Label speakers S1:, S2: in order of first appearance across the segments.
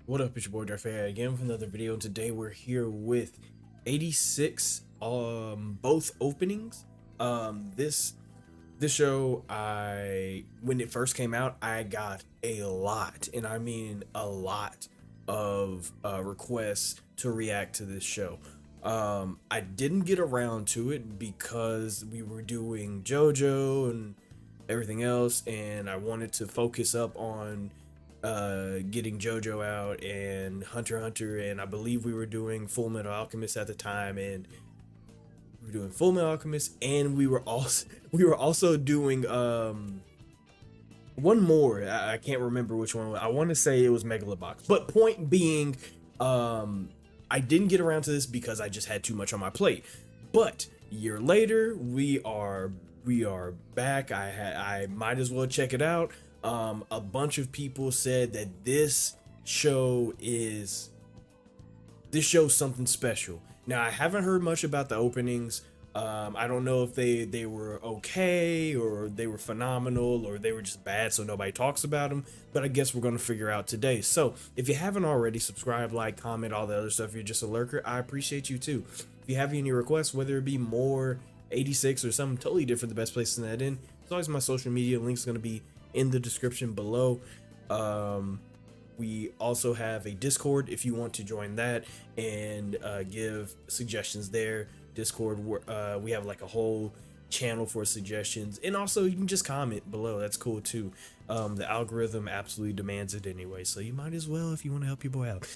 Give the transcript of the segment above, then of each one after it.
S1: What up, it's your boy Dvrth again with another video, and today we're here with 86 both openings. This show, I when it first came out, I got a lot, and I mean a lot of requests to react to this show. I didn't get around to it because we were doing JoJo and everything else, and I wanted to focus up on getting JoJo out and Hunter x Hunter, and I believe we were doing Full Metal Alchemist at the time, and we were doing Full Metal Alchemist, and we were also doing one more. I can't remember which one. I want to say it was Megalobox, but point being, I didn't get around to this because I just had too much on my plate. But a year later, we are back. I might as well check it out. A bunch of people said that this show's something special. Now, I haven't heard much about the openings. I don't know if they were okay, or they were phenomenal, or they were just bad so nobody talks about them, but I guess we're going to figure out today. So if you haven't already, subscribe, like, comment, all the other stuff. If you're just a lurker, I appreciate you too. If you have any requests, whether it be more 86 or something totally different, the best place to send that in, it's always my social media. Link's going to be in the description below. We also have a Discord if you want to join that and give suggestions there. Discord, we have like a whole channel for suggestions, and also you can just comment below. That's cool too. The algorithm absolutely demands it anyway, so you might as well if you want to help your boy out.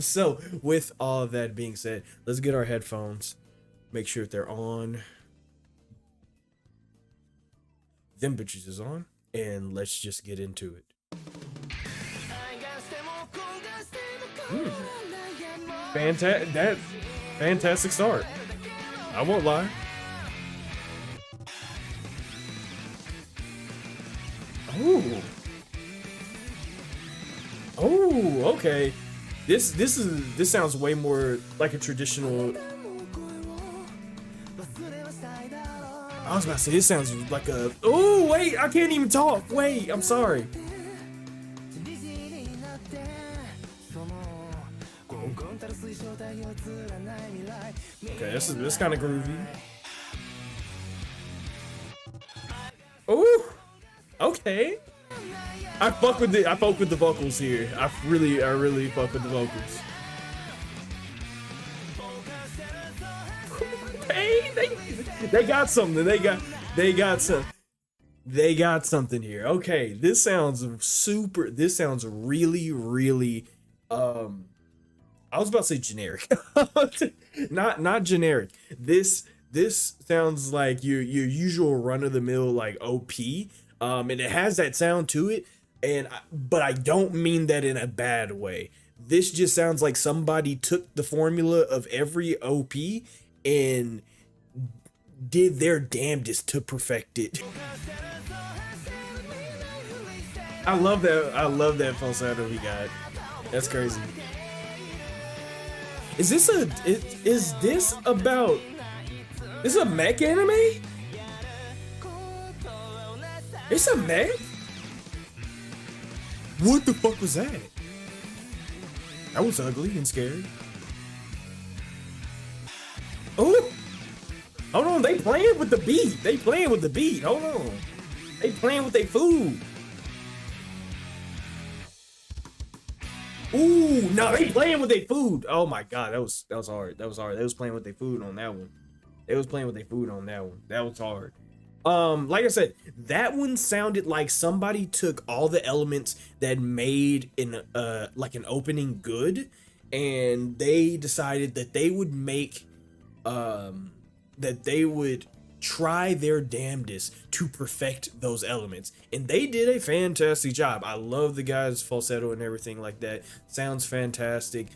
S1: So with all of that being said, let's get our headphones, make sure that they're on, them bitches is on, and let's just get into it. Fantastic start. I won't lie. Oh. Oh, okay. This sounds way more like a traditional. I was about to say, this sounds like a. Oh, wait, I can't even talk. Wait, I'm sorry. Okay, this kind of groovy. Oh, okay. I fuck with the vocals here. I really fuck with the vocals. Hey, they got something. They got something here. Okay, this sounds super. This sounds really. I was about to say generic. not generic. This sounds like your usual run of the mill like OP. And it has that sound to it, but I don't mean that in a bad way. This just sounds like somebody took the formula of every OP and did their damnedest to perfect it. I love that falsetto he got. That's crazy. Is this about, is a mech anime? It's a mech? What the fuck was that? That was ugly and scary. Oh, hold on, they playing with the beat. Hold on, they playing with their food. Ooh, no, they playing with their food. Oh my god, that was hard. That was hard. They was playing with their food on that one. That was hard. Like I said, that one sounded like somebody took all the elements that made like an opening good, and they decided that they would make that they would try their damnedest to perfect those elements, and they did a fantastic job. I love the guy's falsetto and everything like that. Sounds fantastic.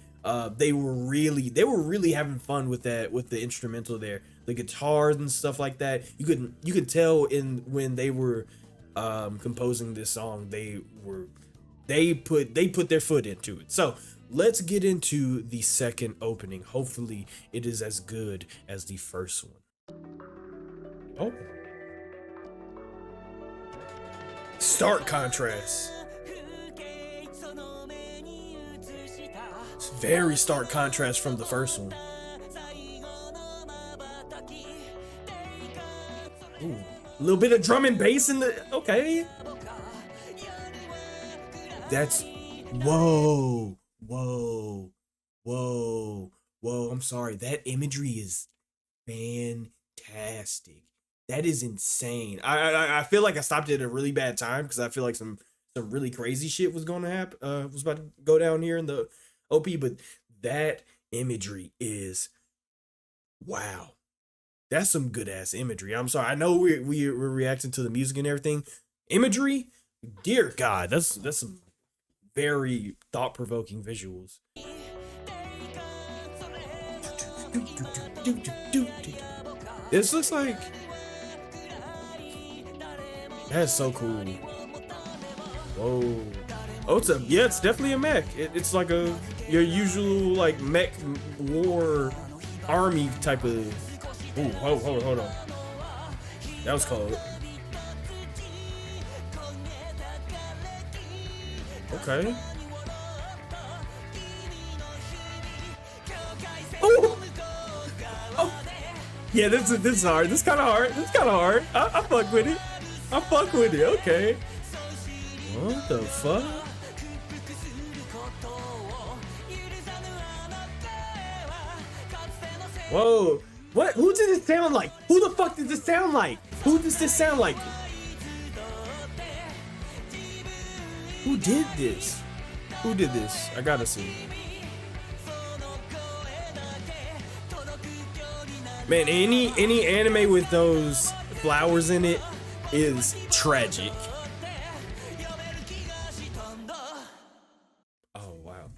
S1: They were really having fun with that, with the instrumental there, the guitars and stuff like that. You could tell when they were composing this song, they put their foot into it. So let's get into the second opening. Hopefully it is as good as the first one. Oh, stark contrast. It's very stark contrast from the first one. Ooh, a little bit of drum and bass in the, okay. That's, whoa, whoa, whoa, whoa. I'm sorry. That imagery is fantastic. That is insane. I feel like I stopped it at a really bad time because I feel like some really crazy shit was going to happen. Was about to go down here in the OP, but that imagery is, wow. That's some good ass imagery. I'm sorry. I know we're reacting to the music and everything. Imagery, dear God, that's some very thought provoking visuals. This looks like, that's so cool. Whoa. Oh, it's definitely a mech. It's like your usual like mech war army type of. Ooh, hold on. That was cold. Okay. Oh! Oh! Yeah, this is hard. This kind of hard. I fuck with it. Okay. What the fuck? Whoa. What? Who did it sound like? Who the fuck did this sound like? Who does this sound like? Who did this? Who did this? I gotta see. Man, any anime with those flowers in it is tragic. Oh wow,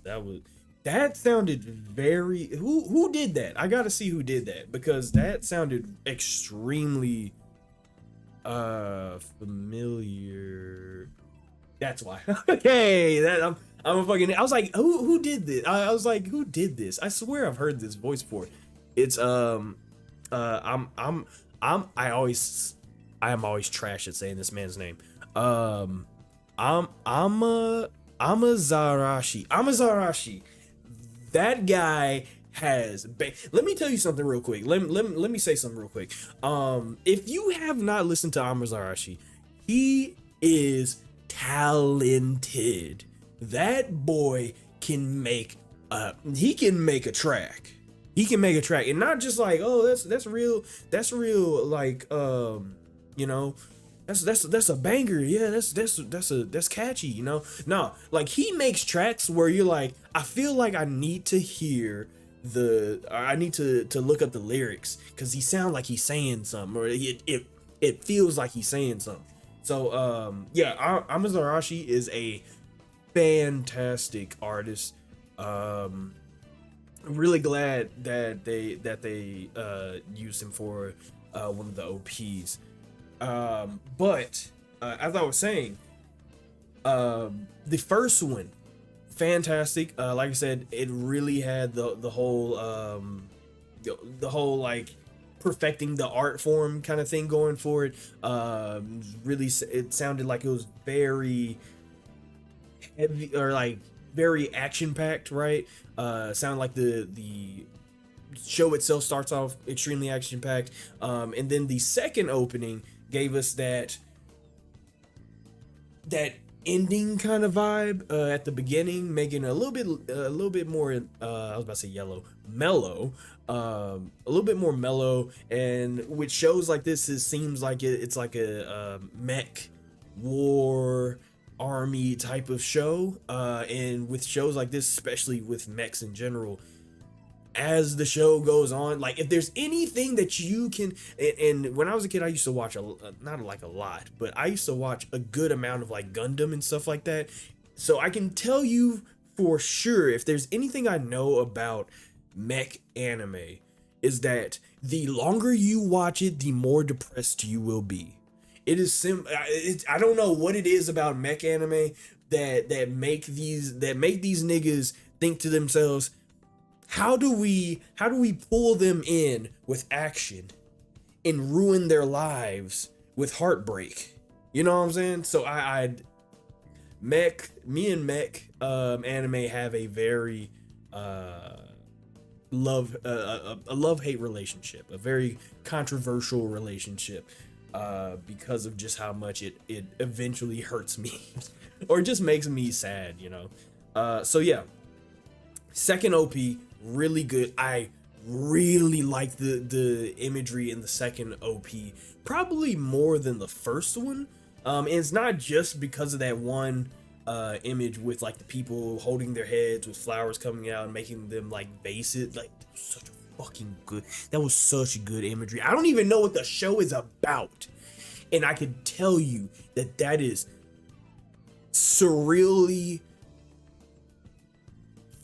S1: that sounded very. Who did that? I gotta see who did that because that sounded extremely familiar. That's why. Okay, I'm a fucking. I was like, who did this? I was like, who did this? I swear I've heard this voice before. It's I am always trash at saying this man's name. Amazarashi. That guy has. Let me tell you something real quick. Let me say something real quick. If you have not listened to Amazarashi, he is talented. That boy can make a track. He can make a track, and not just like, oh, that's real like you know, that's a banger. Yeah, that's catchy, you know. No, like he makes tracks where you're like, I feel like I need to look up the lyrics because he sounds like he's saying something, or it feels like he's saying something. So yeah, Amazarashi is a fantastic artist. I'm really glad that they used him for one of the OPs. But as I was saying, the first one, fantastic. Like I said, it really had the whole like perfecting the art form kind of thing going for it. Really, it sounded like it was very heavy, or like very action packed, right? Sound like the show itself starts off extremely action packed, and then the second opening gave us that ending kind of vibe at the beginning, making a little bit more I was about to say mellow, a little bit more mellow. And with shows like this, it seems like it's like a mech war army type of show, and with shows like this, especially with mechs in general, as the show goes on, like if there's anything that you can, and when I was a kid, I used to watch not like a lot, but I used to watch a good amount of like Gundam and stuff like that. So I can tell you for sure, if there's anything I know about mech anime, is that the longer you watch it, the more depressed you will be. It is I don't know what it is about mech anime that make these niggas think to themselves, how do we pull them in with action and ruin their lives with heartbreak? You know what I'm saying? So me and mech anime have a very a love-hate relationship, a very controversial relationship, because of just how much it eventually hurts me or just makes me sad, you know. So yeah, second OP, really good. I really like the imagery in the second OP, probably more than the first one. And it's not just because of that one image with like the people holding their heads with flowers coming out and making them like vases. Like, such a fucking good, that was such good imagery. I don't even know what the show is about, and I can tell you that that is surreally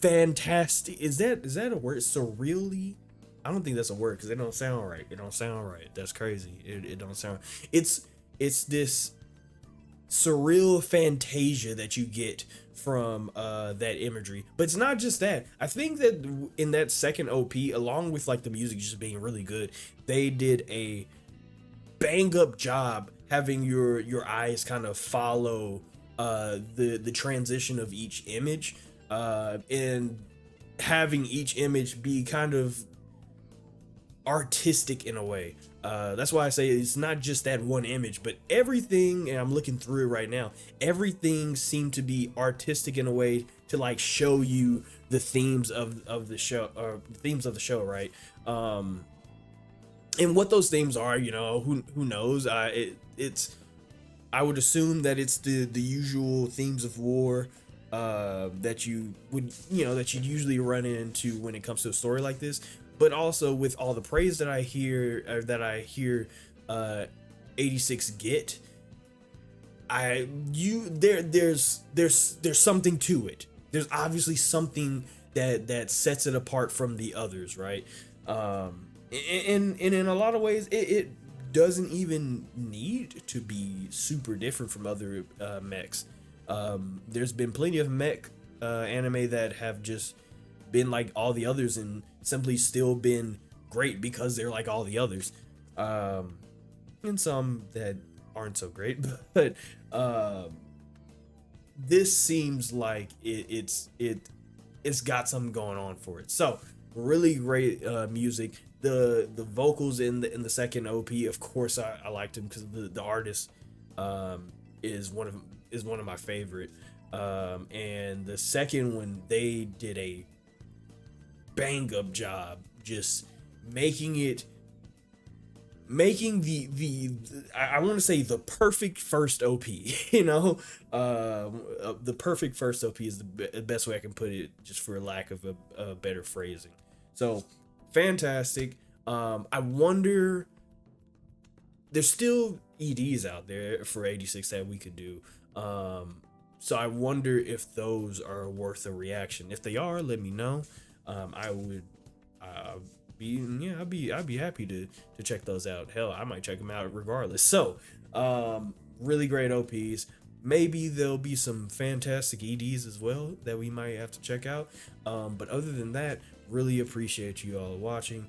S1: fantastic. Is that a word? Surreally? I don't think that's a word because it don't sound right. It don't sound right. That's crazy. It don't sound. It's this surreal fantasia that you get from that imagery. But it's not just that. I think that in that second OP, along with like the music just being really good, they did a bang up job having your eyes kind of follow the transition of each image, and having each image be kind of artistic in a way. That's why I say it's not just that one image, but everything, and I'm looking through it right now, everything seemed to be artistic in a way to like show you the themes of the show, or the themes of the show, right? And what those themes are, you know, who knows? It's I would assume that it's the usual themes of war, that you would, you know, that you usually run into when it comes to a story like this. But also with all the praise that I hear, 86 get, there's something to it. There's obviously something that sets it apart from the others, right? And in a lot of ways, it doesn't even need to be super different from other mechs. There's been plenty of mech anime that have just been like all the others and simply still been great because they're like all the others, and some that aren't so great. But this seems like it's got something going on for it. So really great music. The vocals in the second OP, of course, I liked him because the artist is one of my favorite. And the second one, they did a bang up job just making the I want to say the perfect first OP. You know, the perfect first OP is the best way I can put it, just for lack of a better phrasing. So fantastic. I wonder, there's still EDs out there for 86 that we could do. So I wonder if those are worth a reaction. If they are, let me know. I'd be happy to check those out. Hell, I might check them out regardless. So, really great OPs. Maybe there'll be some fantastic EDs as well that we might have to check out. But other than that, really appreciate you all watching.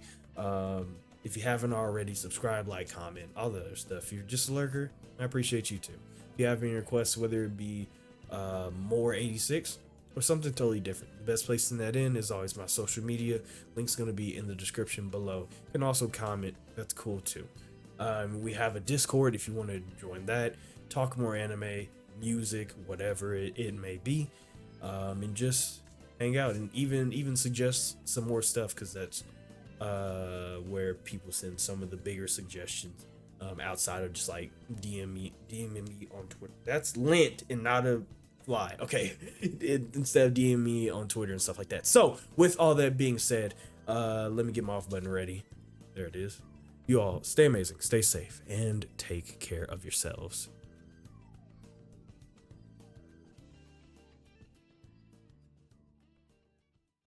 S1: If you haven't already, subscribe, like, comment, all the other stuff. If you're just a lurker, I appreciate you too. If you have any requests, whether it be more 86 or something totally different, the best place to send that in is always my social media. Link's going to be in the description below. You can also comment. That's cool too. We have a Discord if you want to join that, talk more anime, music, whatever it may be, and just hang out and even suggest some more stuff, because that's where people send some of the bigger suggestions, outside of just like DMing me on Twitter. That's lint and not a fly. Okay, instead of DMing me on Twitter and stuff like that. So with all that being said, let me get my off button ready. There it is. You all stay amazing, stay safe, and take care of yourselves.